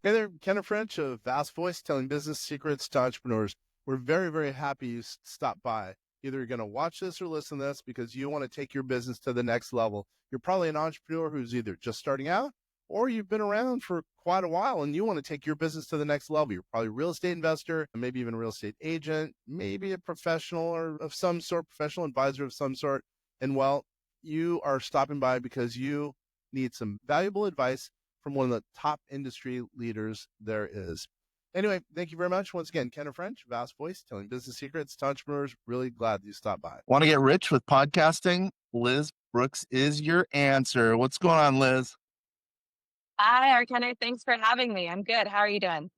Hey there, Kenneth French of Vast Voice, telling business secrets to entrepreneurs. We're very, very happy you stopped by. Either you're going to watch this or listen to this because you want to take your business to the next level. You're probably an entrepreneur who's either just starting out or you've been around for quite a while and you want to take your business to the next level. You're probably a real estate investor, maybe even a real estate agent, maybe a professional or of some sort, professional advisor of some sort. And well, you are stopping by because you need some valuable advice from one of the top industry leaders there is. Anyway, thank you very much. Once again, Kenneth French, Vast Voice, telling business secrets to entrepreneurs. Really glad you stopped by. Want to get rich with podcasting? Liz Brooks is your answer. What's going on, Liz? Hi, Arkenner. Thanks for having me. I'm good. How are you doing?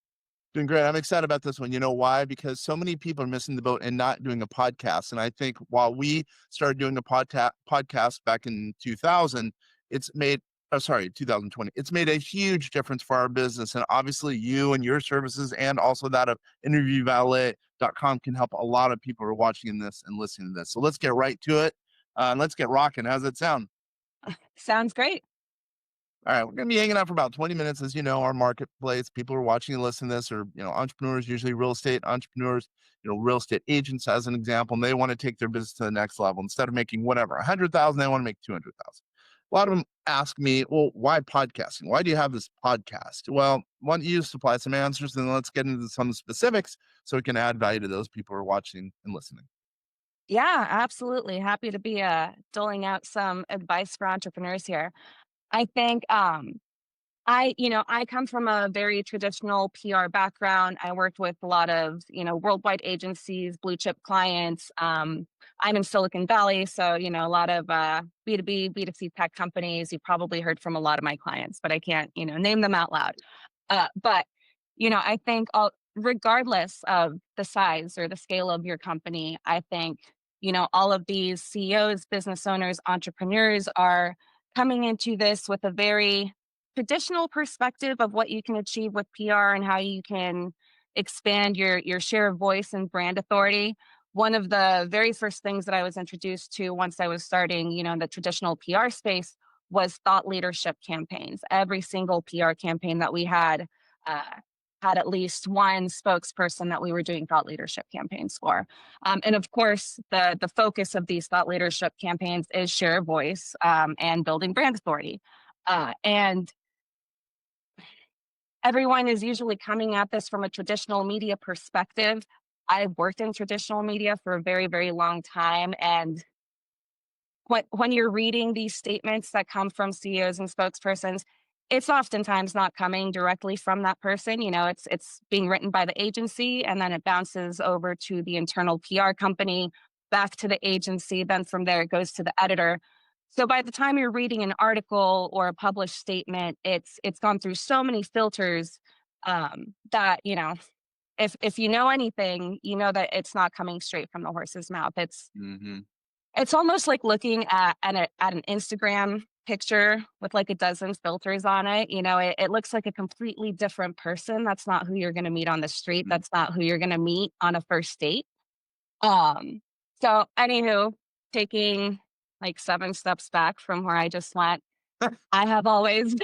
Doing great. I'm excited about this one. You know why? Because so many people are missing the boat and not doing a podcast. And I think while we started doing a podcast back in 2000, it's made, 2020, it's made a huge difference for our business. And obviously you and your services and also that of interviewvalet.com can help a lot of people who are watching this and listening to this. So let's get right to it. And let's get rocking. How's it sound? Sounds great. All right, we're going to be hanging out for about 20 minutes. As you know, our marketplace, people who are watching and listening to this are, entrepreneurs, usually real estate entrepreneurs, real estate agents as an example, and they want to take their business to the next level. Instead of making whatever, 100,000, they want to make 200,000. A lot of them ask me, well, why podcasting? Why do you have this podcast? Well, why don't you supply some answers and let's get into some specifics so we can add value to those people who are watching and listening. Yeah, absolutely. Happy to be doling out some advice for entrepreneurs here. I think I come from a very traditional PR background. I worked with a lot of, worldwide agencies, blue chip clients. I'm in Silicon Valley, so, a lot of B2B, B2C tech companies. You've probably heard from a lot of my clients, but I can't, name them out loud. But, I think regardless of the size or the scale of your company, I think, all of these CEOs, business owners, entrepreneurs are coming into this with a very traditional perspective of what you can achieve with PR and how you can expand your share of voice and brand authority. One of the very first things that I was introduced to once I was starting, in the traditional PR space was thought leadership campaigns. Every single PR campaign that we uh, had at least one spokesperson that we were doing thought leadership campaigns for. And of course, the focus of these thought leadership campaigns is share of voice and building brand authority. And everyone is usually coming at this from a traditional media perspective. I've worked in traditional media for a very, very long time. And when you're reading these statements that come from CEOs and spokespersons, it's oftentimes not coming directly from that person. It's being written by the agency and then it bounces over to the internal PR company, back to the agency. Then from there, it goes to the editor. So by the time you're reading an article or a published statement, it's gone through so many filters that if you know anything, you know that it's not coming straight from the horse's mouth. It's almost like looking at an Instagram picture with like a dozen filters on it. It looks like a completely different person. That's not who you're going to meet on the street. That's not who you're going to meet on a first date. So anywho, taking like 7 steps back from where I just went, I have always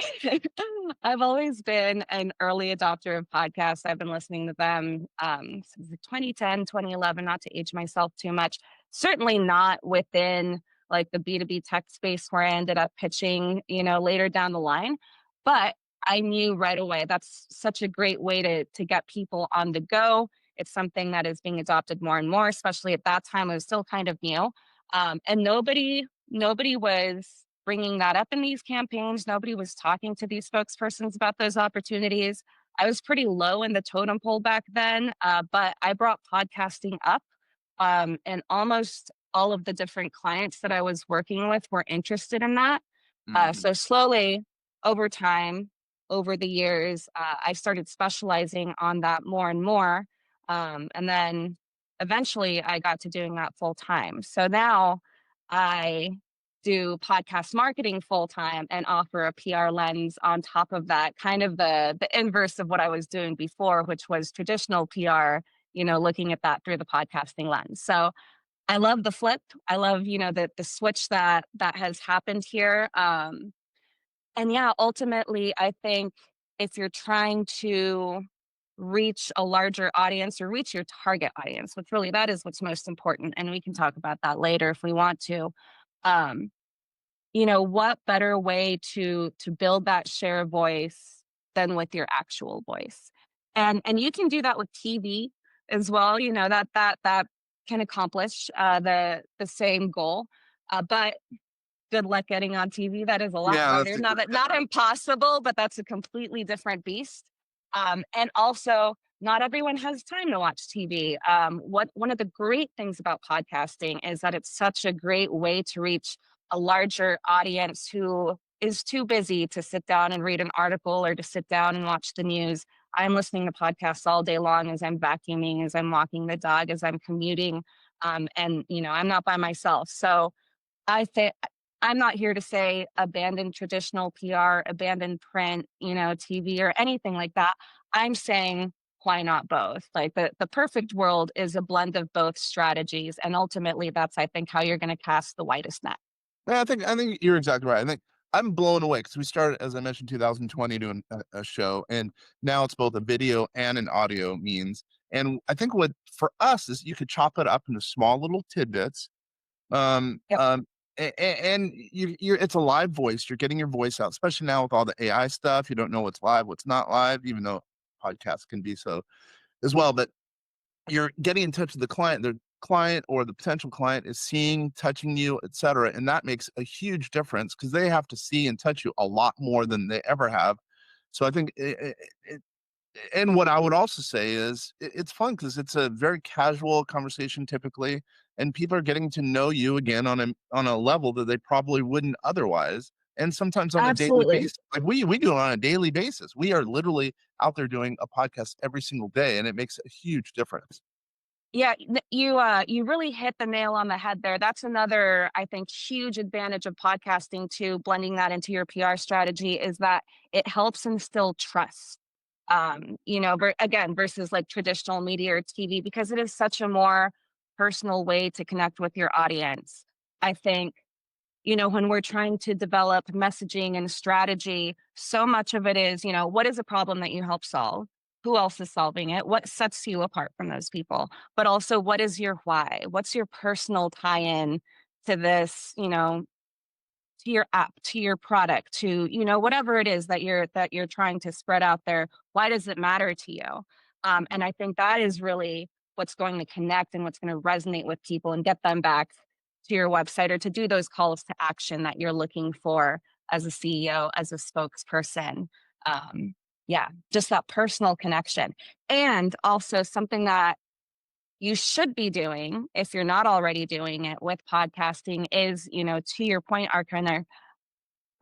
I've always been an early adopter of podcasts. I've been listening to them since 2010, 2011, not to age myself too much. Certainly not within like the B2B tech space where I ended up pitching, later down the line. But I knew right away that's such a great way to get people on the go. It's something that is being adopted more and more, especially at that time. It was still kind of new. And nobody was bringing that up in these campaigns. Nobody was talking to these spokespersons about those opportunities. I was pretty low in the totem pole back then, but I brought podcasting up, and almost all of the different clients that I was working with were interested in that. So slowly over time, over the years, I started specializing on that more and more. And then eventually I got to doing that full time. So now I do podcast marketing full time and offer a PR lens on top of that, kind of the inverse of what I was doing before, which was traditional PR, looking at that through the podcasting lens. So I love the flip. I love, the switch that has happened here. And yeah, ultimately, I think if you're trying to reach a larger audience or reach your target audience, which really that is what's most important. And we can talk about that later if we want to. Um, what better way to build that share of voice than with your actual voice? And you can do that with TV as well. That can accomplish the same goal. But good luck getting on TV. That is a lot Yeah, harder. Not impossible, but that's a completely different beast. And also, not everyone has time to watch TV. One of the great things about podcasting is that it's such a great way to reach a larger audience who is too busy to sit down and read an article or to sit down and watch the news. I'm listening to podcasts all day long as I'm vacuuming, as I'm walking the dog, as I'm commuting. And I'm not by myself. So I think I'm not here to say abandon traditional PR, abandon print, TV or anything like that. I'm saying why not both? Like the perfect world is a blend of both strategies. And ultimately that's I think how you're going to cast the widest net. yeah, I think you're exactly right. I think I'm blown away because we started, as I mentioned, 2020 doing a show, and now it's both a video and an audio means. And I think what for us is you could chop it up into small little tidbits. Um, Yep. um, and you're it's a live voice. You're getting your voice out, especially now with all the AI stuff. You don't know what's live, what's not live, even though podcasts can be so as well. But you're getting in touch with the client or the potential client is seeing, touching you, etc. And that makes a huge difference because they have to see and touch you a lot more than they ever have. So I think and what I would also say is it's fun because it's a very casual conversation typically, and people are getting to know you again on a level that they probably wouldn't otherwise, and sometimes on a daily Absolutely. basis. Like we do it on a daily basis. We are literally out there doing a podcast every single day, and it makes a huge difference. Yeah, you really hit the nail on the head there. That's another, I think, huge advantage of podcasting too, blending that into your PR strategy is that it helps instill trust. Again, versus like traditional media or TV, because it is such a more personal way to connect with your audience. I think when we're trying to develop messaging and strategy, so much of it is, what is a problem that you help solve? Who else is solving it? What sets you apart from those people? But also, what is your why? What's your personal tie in to this, to your app, to your product, to, whatever it is that you're trying to spread out there? Why does it matter to you? And I think that is really what's going to connect and what's going to resonate with people and get them back to your website or to do those calls to action that you're looking for as a CEO, as a spokesperson. Um, yeah, just that personal connection. And also something that you should be doing if you're not already doing it with podcasting is, to your point, are kind of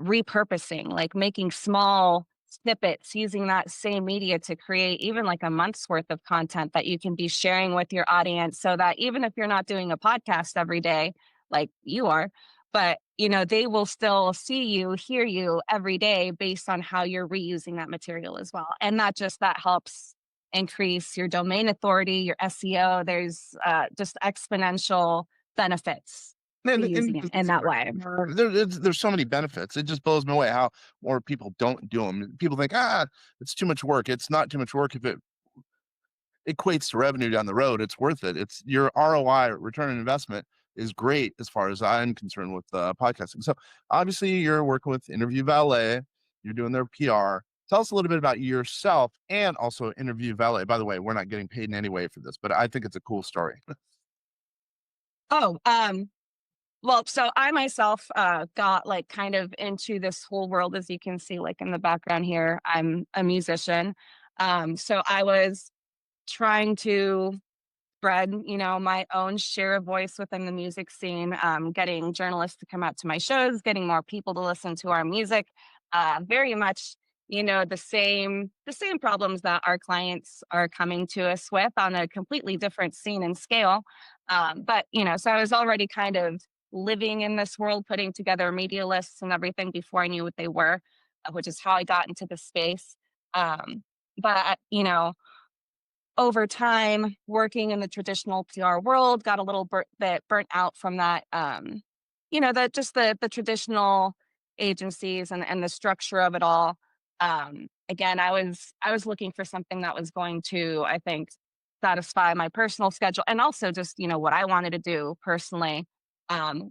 repurposing, like making small snippets using that same media to create even like a month's worth of content that you can be sharing with your audience so that even if you're not doing a podcast every day like you are, but they will still see you, hear you every day based on how you're reusing that material as well. And that helps increase your domain authority, your SEO. There's just exponential benefits to using And it in that way. there's so many benefits. It just blows me away how more people don't do them. People think, it's too much work. It's not too much work if it equates to revenue down the road. It's worth it. It's your ROI, return on investment, is great as far as I'm concerned with podcasting. So obviously, you're working with Interview Valet. You're doing their PR. Tell us a little bit about yourself and also Interview Valet. By the way, we're not getting paid in any way for this, but I think it's a cool story. Oh, well, so I myself got like kind of into this whole world, as you can see, like in the background here. I'm a musician. So I was trying to spread, my own share of voice within the music scene, getting journalists to come out to my shows, getting more people to listen to our music. Very much, the same problems that our clients are coming to us with on a completely different scene and scale. But so I was already kind of living in this world, putting together media lists and everything before I knew what they were, which is how I got into the space. But over time, working in the traditional PR world, got a little bit burnt out from that. The traditional agencies and the structure of it all. again, I was looking for something that was going to, I think, satisfy my personal schedule and also just, what I wanted to do personally.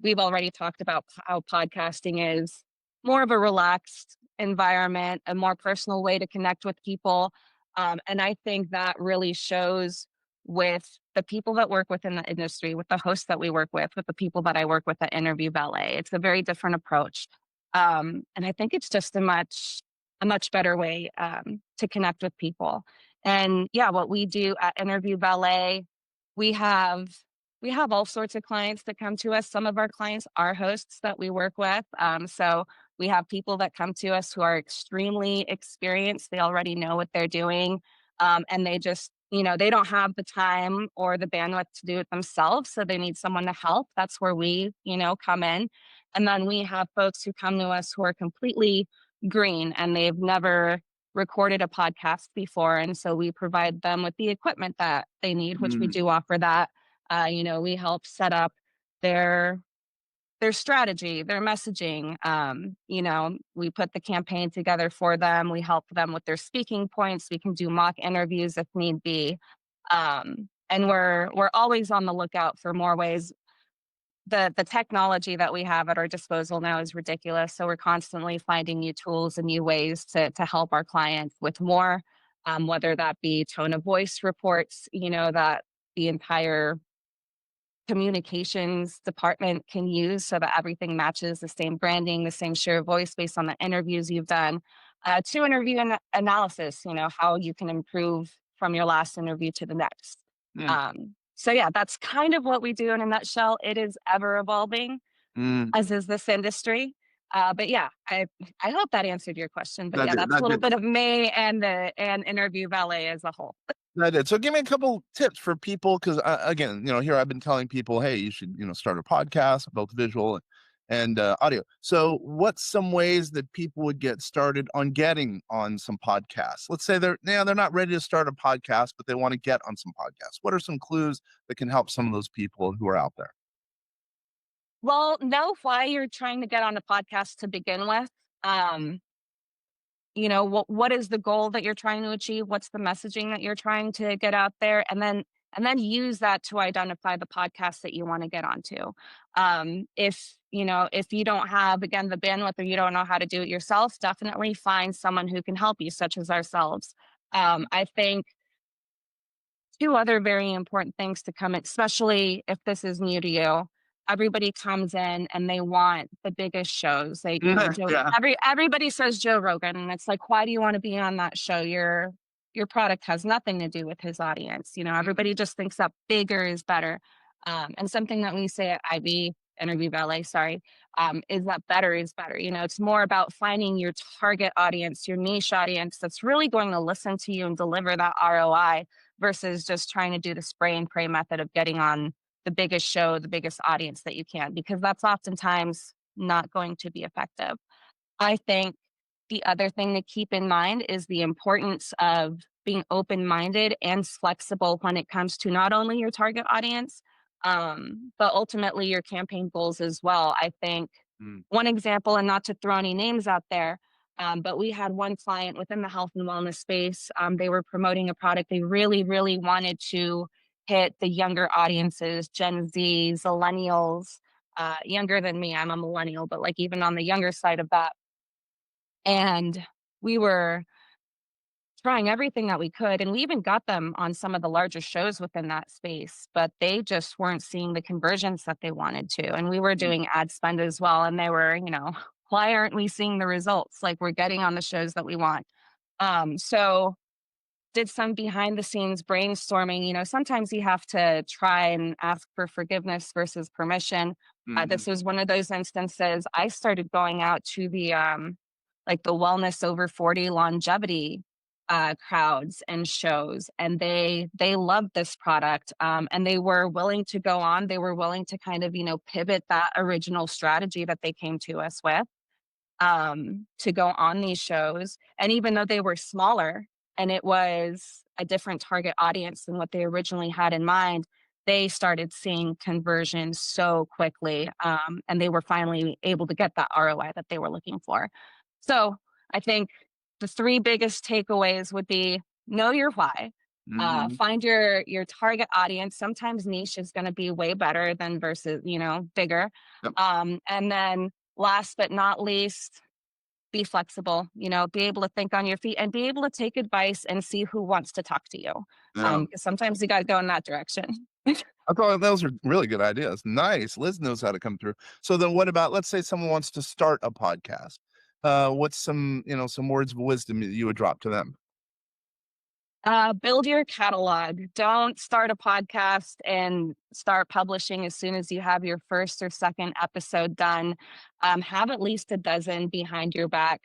We've already talked about how podcasting is more of a relaxed environment, a more personal way to connect with people. And I think that really shows with the people that work within the industry, with the hosts that we work with the people that I work with at Interview Ballet. It's a very different approach. And I think it's just a much better way to connect with people. And yeah, what we do at Interview Ballet, we have we have all sorts of clients that come to us. Some of our clients are hosts that we work with. So we have people that come to us who are extremely experienced. They already know what they're doing, and they just they don't have the time or the bandwidth to do it themselves. So they need someone to help. That's where we come in. And then we have folks who come to us who are completely green and they've never recorded a podcast before. And so we provide them with the equipment that they need, which we Mm, do offer that. We help set up their their strategy, their messaging. We put the campaign together for them. We help them with their speaking points. We can do mock interviews if need be. And we're always on the lookout for more ways. The technology that we have at our disposal now is ridiculous. So we're constantly finding new tools and new ways to help our clients with more, whether that be tone of voice reports, that the entire communications department can use so that everything matches the same branding, the same share of voice based on the interviews you've done, to interview analysis, how you can improve from your last interview to the next. mm, So yeah, that's kind of what we do in a nutshell. It is ever evolving, mm. as is this industry. But yeah, I hope that answered your question. But That yeah, did. that's a That little did. bit of me and Interview Ballet as a whole. That did. So give me a couple tips for people because again, here I've been telling people, hey, you should start a podcast, both visual and audio. So what's some ways that people would get started on getting on some podcasts? Let's say they're not ready to start a podcast, but they want to get on some podcasts. What are some clues that can help some of those people who are out there? Well, know why you're trying to get on a podcast to begin with. Um, what is the goal that you're trying to achieve? What's the messaging that you're trying to get out there? And then use that to identify the podcast that you want to get onto. If you don't have, again, the bandwidth or you don't know how to do it yourself, definitely find someone who can help you, such as ourselves. I think two other very important things to come in, especially if this is new to you. Everybody comes in and they want the biggest shows. They, Yeah. everybody says Joe Rogan, and it's like, why do you want to be on that show? Your product has nothing to do with his audience. Everybody just thinks that bigger is better. And something that we say at IB Interview Ballet, sorry, is that better is better. It's more about finding your target audience, your niche audience that's really going to listen to you and deliver that ROI versus just trying to do the spray and pray method of getting on the biggest show, the biggest audience that you can, because that's oftentimes not going to be effective. I think the other thing to keep in mind is the importance of being open minded and flexible when it comes to not only your target audience, but ultimately your campaign goals as well. I think Mm, one example, and not to throw any names out there, but we had one client within the health and wellness space. They were promoting a product. They really, really wanted to hit the younger audiences, Gen Z, millennials, younger than me. I'm a millennial, but like even on the younger side of that. And we were trying everything that we could, and we even got them on some of the larger shows within that space, but they just weren't seeing the conversions that they wanted to. And we were mm, doing ad spend as well, and they were, why aren't we seeing the results? Like, we're getting on the shows that we want. So did some behind the scenes brainstorming. Sometimes you have to try and ask for forgiveness versus permission. This mhm, was one of those instances. I started going out to the like the wellness over 40 longevity crowds and shows, and they loved this product, and they were willing to go on. They were willing to kind of pivot that original strategy that they came to us with, to go on these shows. And even though they were smaller and it was a different target audience than what they originally had in mind, they started seeing conversion so quickly. And they were finally able to get that ROI that they were looking for. So I think the three biggest takeaways would be know your why. Hmm. Find your target audience. Sometimes niche is going to be way better than versus bigger. Yep. And then last but not least, be flexible. Be able to think on your feet and be able to take advice and see who wants to talk to you. Yeah. 'Cause sometimes you got to go in that direction. I thought those are really good ideas. Nice. Liz knows how to come through. So then what about, let's say someone wants to start a podcast. What's some words of wisdom that you would drop to them? Build your catalog. Don't start a podcast and start publishing as soon as you have your first or second episode done. Have at least a dozen behind your back,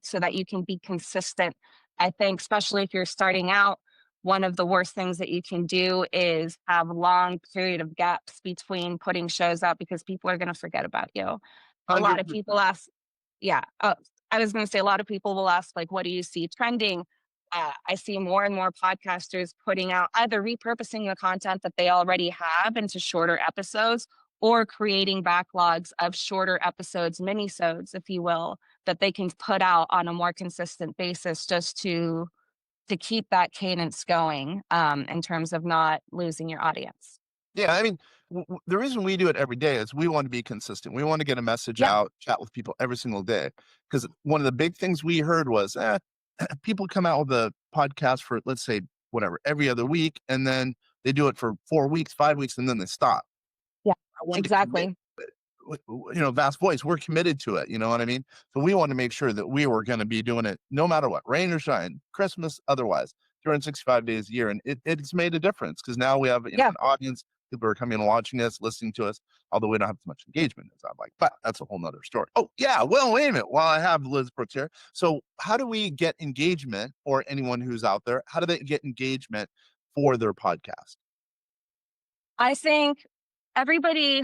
so that you can be consistent. I think, especially if you're starting out, one of the worst things that you can do is have long period of gaps between putting shows out because people are going to forget about you. A lot of 100%. people ask, yeah. I was going to say a lot of people will ask, like, what do you see trending? I see more and more podcasters putting out either repurposing the content that they already have into shorter episodes or creating backlogs of shorter episodes, minisodes, if you will, that they can put out on a more consistent basis just to keep that cadence going, in terms of not losing your audience. Yeah, I mean, the reason we do it every day is we want to be consistent. We want to get a message Yeah. out, chat with people every single day. Because one of the big things we heard was, people come out with a podcast for, let's say, whatever, every other week, and then they do it for 4 weeks, 5 weeks, and then they stop. Yeah, I wanted to commit. exactly. Vast Voice, we're committed to it. You know what I mean? So we want to make sure that we were going to be doing it no matter what, rain or shine, Christmas, otherwise, 365 days a year. And it's made a difference because now we have Yeah. an audience. People are coming and watching us, listening to us, although we don't have as much engagement as I'd like. But that's a whole nother story. Oh, yeah. Well, wait a minute. While I have Liz Brooks here. So, how do we get engagement, or anyone who's out there, how do they get engagement for their podcast? I think everybody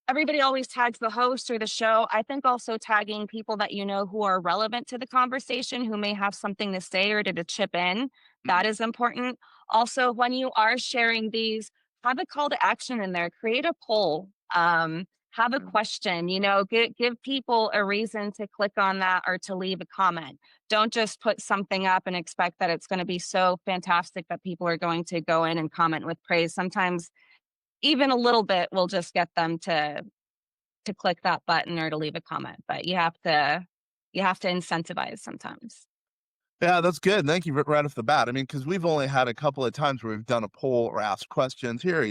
everybody always tags the host or the show. I think also tagging people that who are relevant to the conversation, who may have something to say or to chip in, that Mhm. is important. Also, when you are sharing these, have a call to action in there. Create a poll. Have a question. Give people a reason to click on that or to leave a comment. Don't just put something up and expect that it's going to be so fantastic that people are going to go in and comment with praise. Sometimes even a little bit will just get them to click that button or to leave a comment, but you have to incentivize sometimes. Yeah, that's good. Thank you right off the bat. I mean, because we've only had a couple of times where we've done a poll or asked questions. Here,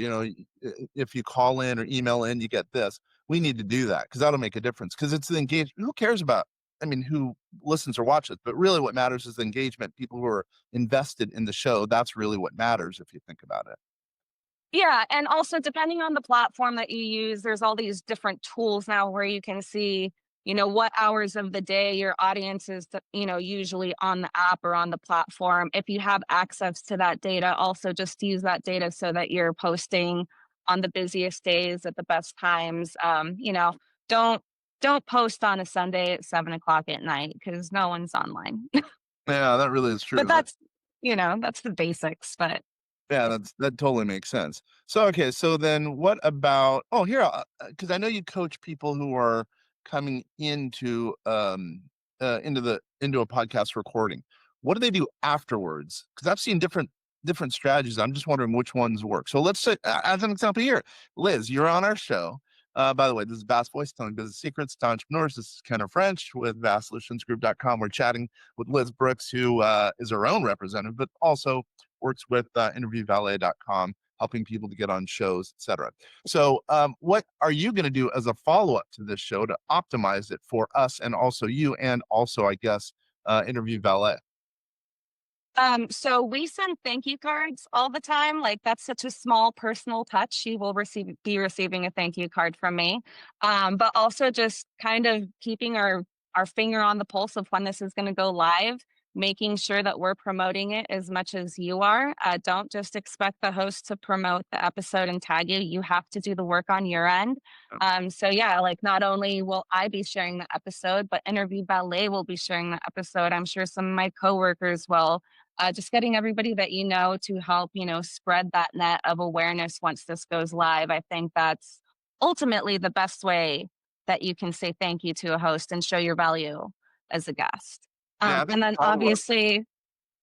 if you call in or email in, you get this. We need to do that because that'll make a difference. Because it's the engagement. Who cares about? I mean, who listens or watches? But really, what matters is the engagement. People who are invested in the show. That's really what matters if you think about it. Yeah, and also depending on the platform that you use, there's all these different tools now where you can see, what hours of the day your audience is, usually on the app or on the platform. If you have access to that data, also just use that data so that you're posting on the busiest days at the best times. Don't don't post on a Sunday at 7 o'clock at night because no one's online. Yeah, that really is But true. that's the basics. But Yeah, that totally makes sense. So, okay, so then what about, oh, here, because I know you coach people who are coming into a podcast recording. What do they do afterwards? Because I've seen different strategies. I'm just wondering which ones work. So let's say, as an example here, Liz, you're on our show. By the way, this is Bass Voice telling business secrets to entrepreneurs. This is Kenner French with VastSolutionsGroup.com. We're chatting with Liz Brooks, who is our own representative, but also works with interviewvalet.com, helping people to get on shows, etc. So, what are you going to do as a follow up to this show to optimize it for us and also you, and also, I guess, Interview Valet? So we send thank you cards all the time. Like that's such a small personal touch. You will be receiving a thank you card from me. But also just kind of keeping our finger on the pulse of when this is going to go live, making sure that we're promoting it as much as you are. Don't just expect the host to promote the episode and tag you. You have to do the work on your end. So yeah, like not only will I be sharing the episode, but Interview Ballet will be sharing the episode. I'm sure some of my coworkers will, just getting everybody that to help spread that net of awareness once this goes live. I think that's ultimately the best way that you can say thank you to a host and show your value as a guest. Yeah, I think And then all of our obviously,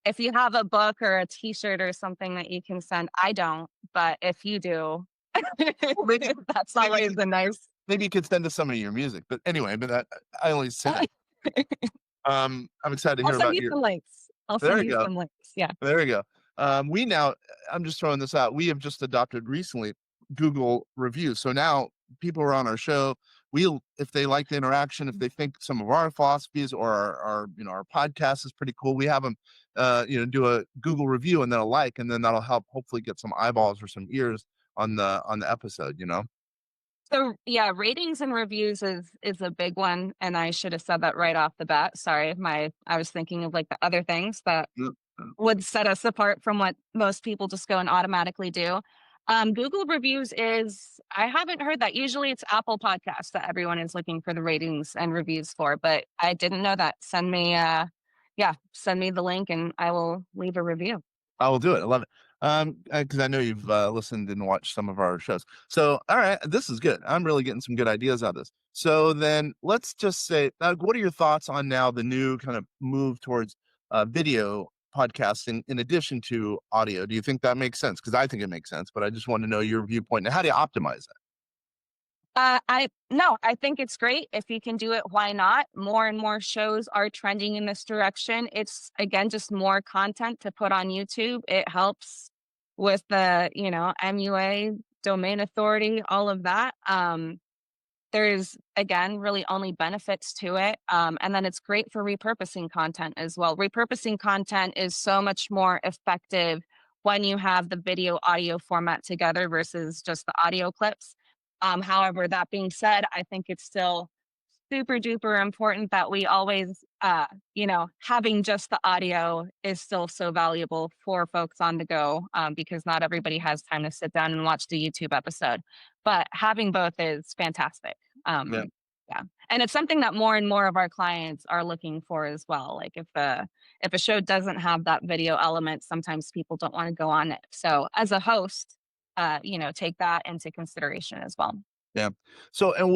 if you have a book or a T-shirt or something that you can send, I don't, but if you do, well, maybe that's maybe always a nice. maybe you could send us some of your music. But anyway, but that I only say that. I'm excited to I'll hear send about you your. some links. I'll There send you you go. some links. Yeah. There you go. We now, I'm just throwing this out. We have just adopted recently Google reviews. So now people are on our show. We'll, if they like the interaction, if they think some of our philosophies or our podcast is pretty cool, we have them, do a Google review and then a like, and then that'll help hopefully get some eyeballs or some ears on the episode. So yeah, ratings and reviews is a big one, and I should have said that right off the bat. Sorry, I was thinking of like the other things that Yep. Yep. would set us apart from what most people just go and automatically do. Google reviews is I haven't heard that. Usually it's Apple Podcasts that everyone is looking for the ratings and reviews for, but I didn't know that. Send me the link and I will leave a review. I will do it. I love it. Because I know you've listened and watched some of our shows. So, all right, this is good. I'm really getting some good ideas out of this. So then, let's just say, what are your thoughts on now the new kind of move towards video podcasting in addition to audio? Do you think that makes sense? Because I think it makes sense, but I just want to know your viewpoint and how do you optimize that? I no, I think it's great. If you can do it, why not? More and more shows are trending in this direction. It's again just more content to put on YouTube. It helps with the, MUA, domain authority, all of that. There's again really only benefits to it. And then it's great for repurposing content as well. Repurposing content is so much more effective when you have the video audio format together versus just the audio clips. However, that being said, I think it's still super duper important that we always, having just the audio is still so valuable for folks on the go, because not everybody has time to sit down and watch the YouTube episode. But having both is fantastic. Yeah, Um, yeah, and it's something that more and more of our clients are looking for as well. Like if a show doesn't have that video element, sometimes people don't want to go on it. So as a host, take that into consideration as well. yeah. So, and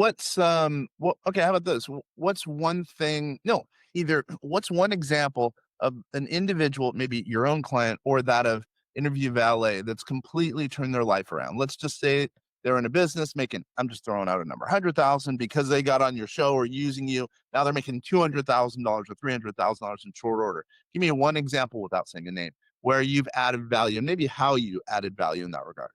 okay, how about this? What's one thing? No, either what's one example of an individual, maybe your own client or that of Interview Valet, that's completely turned their life around? Let's just say they're in a business making, I'm just throwing out a number, 100,000 because they got on your show or using you. Now they're making $200,000 or $300,000 in short order. Give me one example without saying a name where you've added value, and maybe how you added value in that regard.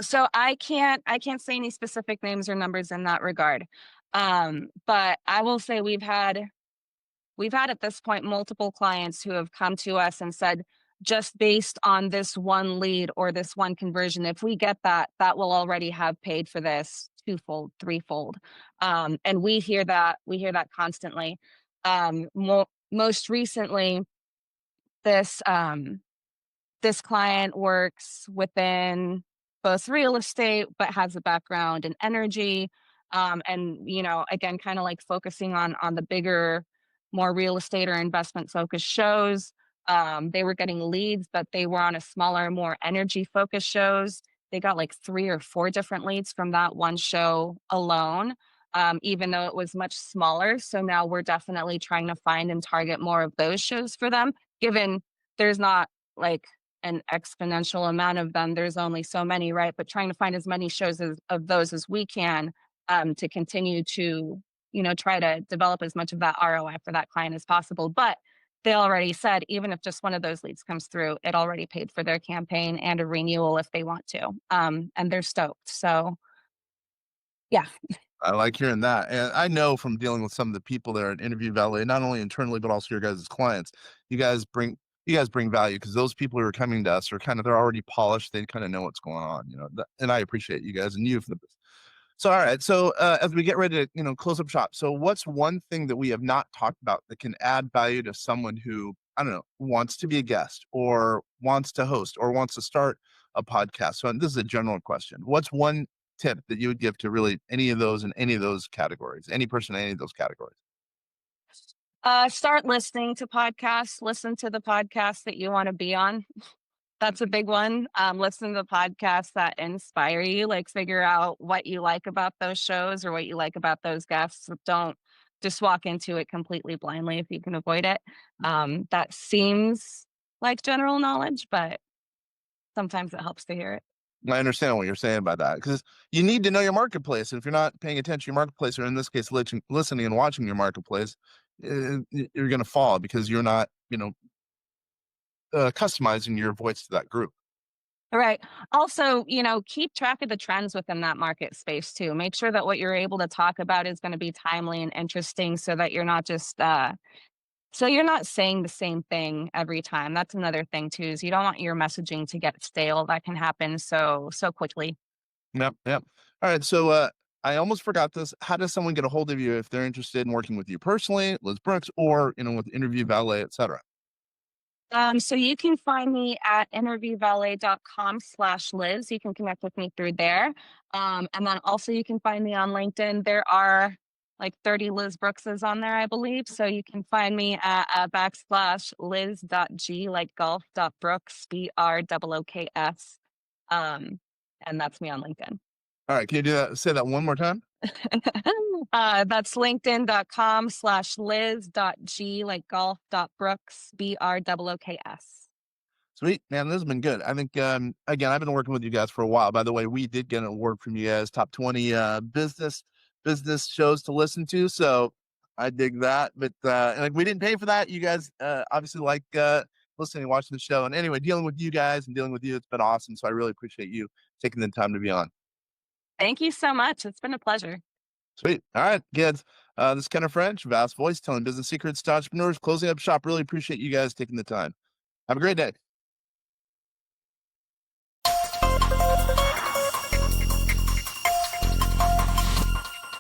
So I can't say any specific names or numbers in that regard. But I will say we've had at this point multiple clients who have come to us and said, just based on this one lead or this one conversion, if we get that, that will already have paid for this twofold, threefold. And we hear that constantly. Most recently, this this client works within both real estate, but has a background in energy. And again, kind of like focusing on the bigger, more real estate or investment focused shows. They were getting leads, but they were on a smaller, more energy focused shows. They got like 3 or 4 different leads from that one show alone, even though it was much smaller. So now we're definitely trying to find and target more of those shows for them, given there's not like an exponential amount of them. There's only so many, right? But trying to find as many shows of those as we can, to continue to, try to develop as much of that ROI for that client as possible. But they already said, even if just one of those leads comes through, it already paid for their campaign and a renewal if they want to. And they're stoked. So yeah. I like hearing that. And I know from dealing with some of the people there at Interview Valet, not only internally, but also your guys' clients, you guys bring value because those people who are coming to us are they're already polished. They kind of know what's going on, and I appreciate you guys and you for the business. So, all right. So, as we get ready to, close up shop. So what's one thing that we have not talked about that can add value to someone who, I don't know, wants to be a guest or wants to host or wants to start a podcast? So this is a general question. What's one tip that you would give to really any of those in any of those categories, any person in any of those categories? Start listening to podcasts. Listen to the podcast that you want to be on. That's a big one. Listen to the podcasts that inspire you. Like figure out what you like about those shows or what you like about those guests. Don't just walk into it completely blindly if you can avoid it. That seems like general knowledge, but sometimes it helps to hear it. I understand what you're saying by that because you need to know your marketplace. And if you're not paying attention to your marketplace, or in this case, listening and watching your marketplace, you're going to fall because you're not, customizing your voice to that group. All right. Also, keep track of the trends within that market space too. Make sure that what you're able to talk about is going to be timely and interesting so that you're not just so you're not saying the same thing every time. That's another thing too, is you don't want your messaging to get stale. That can happen so quickly. Yep, yep. All right. So I almost forgot this. How does someone get a hold of you if they're interested in working with you personally, Liz Brooks, or with Interview Valet, et cetera? So you can find me at interviewvalet.com/Liz. You can connect with me through there. And then also you can find me on LinkedIn. There are like 30 Liz Brookses on there, I believe. So you can find me at /Liz.G like golf.Brooks, BROOKS. And that's me on LinkedIn. All right. Can you do that? Say that one more time. That's linkedin.com/Liz.G like golf.Brooks, BROOKS. Sweet, man. This has been good. I think, again, I've been working with you guys for a while. By the way, we did get an award from you guys, top 20 business shows to listen to. So I dig that. But like, we didn't pay for that. You guys obviously like listening and watching the show. And anyway, dealing with you guys and dealing with you, it's been awesome. So I really appreciate you taking the time to be on. Thank you so much. It's been a pleasure. Sweet. All right, kids. This is Kenner French, Vast Voice, telling business secrets to entrepreneurs, closing up shop. Really appreciate you guys taking the time. Have a great day.